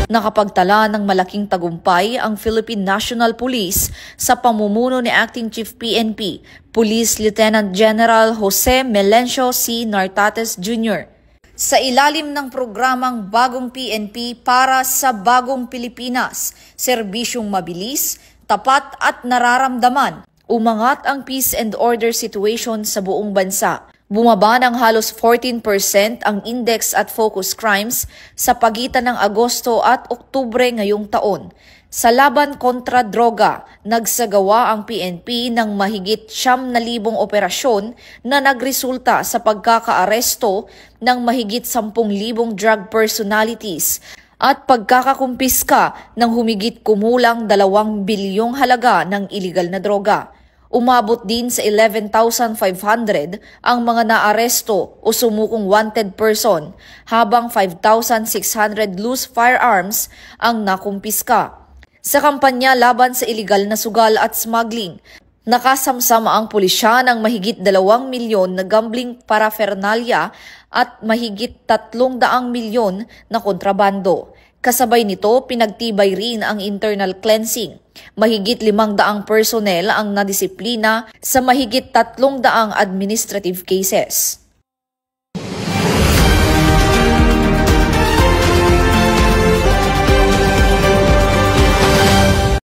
Nakapagtala ng malaking tagumpay ang Philippine National Police sa pamumuno ni Acting Chief PNP, Police Lieutenant General Jose Melencio C. Nartates Jr. Sa ilalim ng programang Bagong PNP para sa Bagong Pilipinas, serbisyong mabilis, tapat at nararamdaman, umangat ang peace and order situation sa buong bansa. Bumaba ng halos 14% ang index at focus crimes sa pagitan ng Agosto at Oktubre ngayong taon. Sa laban kontra droga, nagsagawa ang PNP ng mahigit 9,000 operasyon na nagresulta sa pagkakaaresto ng mahigit 10,000 drug personalities at pagkakakumpiska ng humigit kumulang 2 bilyong halaga ng iligal na droga. Umabot din sa 11,500 ang mga naaresto o sumukong wanted person, habang 5,600 loose firearms ang nakumpiska. Sa kampanya laban sa iligal na sugal at smuggling, nakasamsama ang pulisya ng mahigit 2 milyon na gambling paraphernalia at mahigit 300 milyon na kontrabando. Kasabay nito, pinagtibay rin ang internal cleansing. Mahigit 500 personnel ang nadisiplina sa mahigit 300 administrative cases.